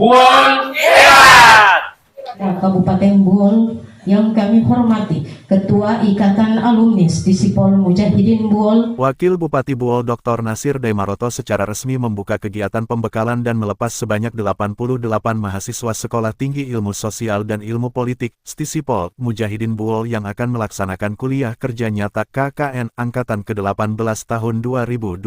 Buol hebat! Kabupaten Buol yang kami hormati, Ketua Ikatan Alumni Stisipol Mujahidin Buol. Wakil Bupati Buol Dr. Nasir Daimaroto secara resmi membuka kegiatan pembekalan dan melepas sebanyak 88 mahasiswa Sekolah Tinggi Ilmu Sosial dan Ilmu Politik, Stisipol Mujahidin Buol yang akan melaksanakan kuliah kerja nyata KKN Angkatan ke-18 tahun 2025.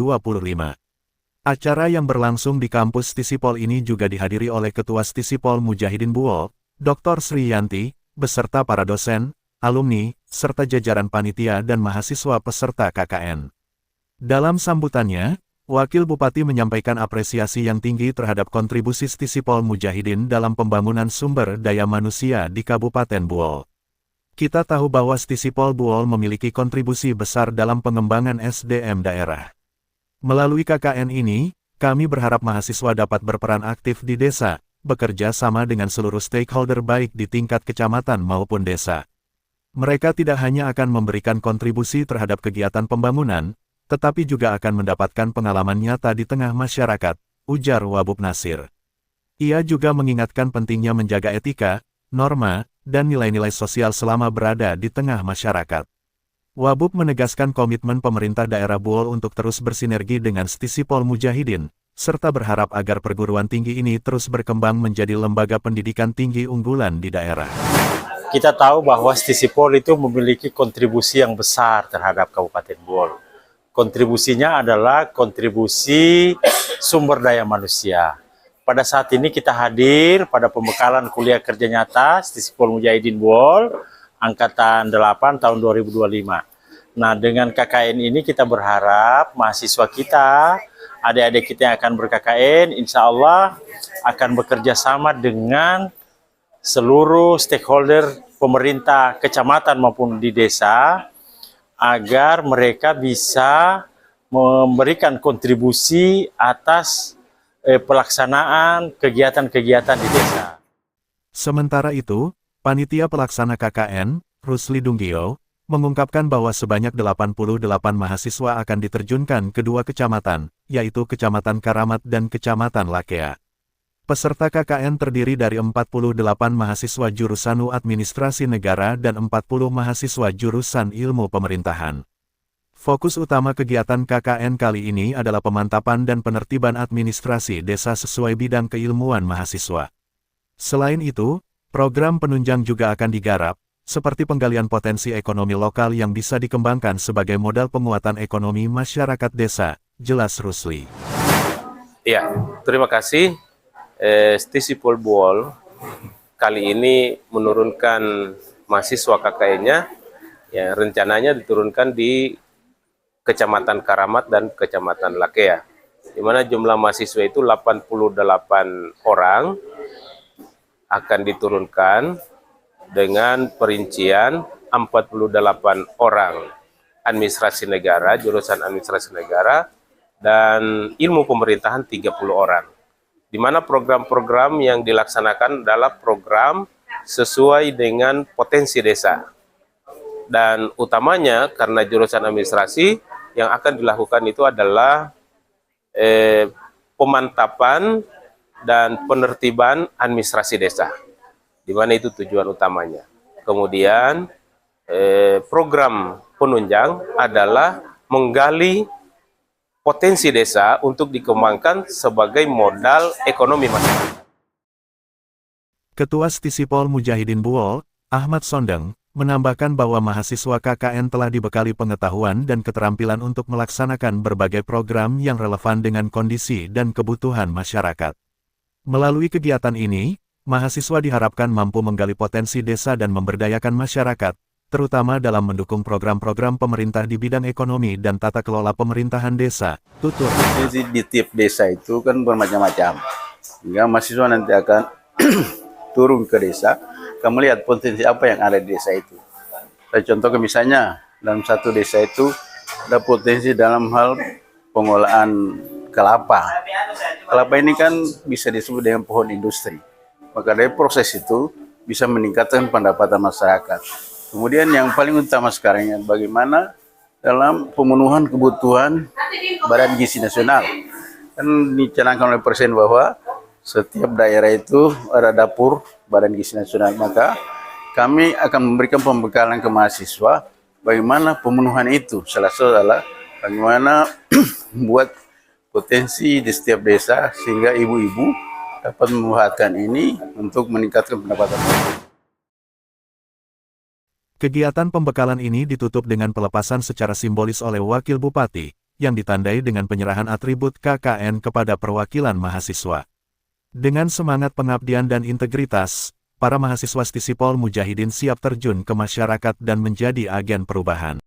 Acara yang berlangsung di kampus Stisipol ini juga dihadiri oleh Ketua Stisipol Mujahidin Buol, Dr. Sri Yanti, beserta para dosen, alumni, serta jajaran panitia dan mahasiswa peserta KKN. Dalam sambutannya, Wakil Bupati menyampaikan apresiasi yang tinggi terhadap kontribusi Stisipol Mujahidin dalam pembangunan sumber daya manusia di Kabupaten Buol. Kita tahu bahwa Stisipol Buol memiliki kontribusi besar dalam pengembangan SDM daerah. Melalui KKN ini, kami berharap mahasiswa dapat berperan aktif di desa, bekerja sama dengan seluruh stakeholder baik di tingkat kecamatan maupun desa. Mereka tidak hanya akan memberikan kontribusi terhadap kegiatan pembangunan, tetapi juga akan mendapatkan pengalaman nyata di tengah masyarakat, ujar Wabub Nasir. Ia juga mengingatkan pentingnya menjaga etika, norma, dan nilai-nilai sosial selama berada di tengah masyarakat. Wabub menegaskan komitmen pemerintah daerah Buol untuk terus bersinergi dengan Stisipol Mujahidin, serta berharap agar perguruan tinggi ini terus berkembang menjadi lembaga pendidikan tinggi unggulan di daerah. Kita tahu bahwa Stisipol itu memiliki kontribusi yang besar terhadap Kabupaten Buol. Kontribusinya adalah kontribusi sumber daya manusia. Pada saat ini kita hadir pada pembekalan kuliah kerja nyata Stisipol Mujahidin Buol, Angkatan 8 tahun 2025. Nah, dengan KKN ini kita berharap mahasiswa kita, adik-adik kita yang akan ber-KKN, insya Allah akan bekerja sama dengan seluruh stakeholder pemerintah kecamatan maupun di desa, agar mereka bisa memberikan kontribusi atas pelaksanaan kegiatan-kegiatan di desa. Sementara itu, Panitia Pelaksana KKN, Rusli Dunggio, mengungkapkan bahwa sebanyak 88 mahasiswa akan diterjunkan ke dua kecamatan, yaitu Kecamatan Karamat dan Kecamatan Lakea. Peserta KKN terdiri dari 48 mahasiswa jurusan Administrasi Negara dan 40 mahasiswa jurusan Ilmu Pemerintahan. Fokus utama kegiatan KKN kali ini adalah pemantapan dan penertiban administrasi desa sesuai bidang keilmuan mahasiswa. Selain itu, program penunjang juga akan digarap, seperti penggalian potensi ekonomi lokal yang bisa dikembangkan sebagai modal penguatan ekonomi masyarakat desa, jelas Rusli. Ya, terima kasih. Stisipol Buol kali ini menurunkan mahasiswa KKN-nya, ya, rencananya diturunkan di Kecamatan Karamat dan Kecamatan Lakea, di mana jumlah mahasiswa itu 88 orang akan diturunkan dengan perincian 48 orang administrasi negara, jurusan administrasi negara, dan ilmu pemerintahan 30 orang. Di mana program-program yang dilaksanakan adalah program sesuai dengan potensi desa. Dan utamanya karena jurusan administrasi yang akan dilakukan itu adalah pemantapan dan penertiban administrasi desa, di mana itu tujuan utamanya. Kemudian program penunjang adalah menggali potensi desa untuk dikembangkan sebagai modal ekonomi masyarakat. Ketua Stisipol Mujahidin Buol, Ahmad Sondeng, menambahkan bahwa mahasiswa KKN telah dibekali pengetahuan dan keterampilan untuk melaksanakan berbagai program yang relevan dengan kondisi dan kebutuhan masyarakat. Melalui kegiatan ini, mahasiswa diharapkan mampu menggali potensi desa dan memberdayakan masyarakat, terutama dalam mendukung program-program pemerintah di bidang ekonomi dan tata kelola pemerintahan desa, tutur. Di tiap desa itu kan bermacam-macam, sehingga mahasiswa nanti akan turun ke desa, akan melihat potensi apa yang ada di desa itu. Contohnya misalnya, dalam satu desa itu ada potensi dalam hal pengolahan kelapa. Kelapa ini kan bisa disebut dengan pohon industri. Maka dari proses itu bisa meningkatkan pendapatan masyarakat. Kemudian yang paling utama sekarang ya, bagaimana dalam pemenuhan kebutuhan Badan Gizi Nasional. Kan dicanangkan oleh Presiden bahwa setiap daerah itu ada dapur Badan Gizi Nasional, maka kami akan memberikan pembekalan ke mahasiswa bagaimana pemenuhan itu. Salah satu adalah bagaimana membuat potensi di setiap desa sehingga ibu-ibu dapat memanfaatkan ini untuk meningkatkan pendapatan. Kegiatan pembekalan ini ditutup dengan pelepasan secara simbolis oleh Wakil Bupati, yang ditandai dengan penyerahan atribut KKN kepada perwakilan mahasiswa. Dengan semangat pengabdian dan integritas, para mahasiswa Stisipol Mujahidin siap terjun ke masyarakat dan menjadi agen perubahan.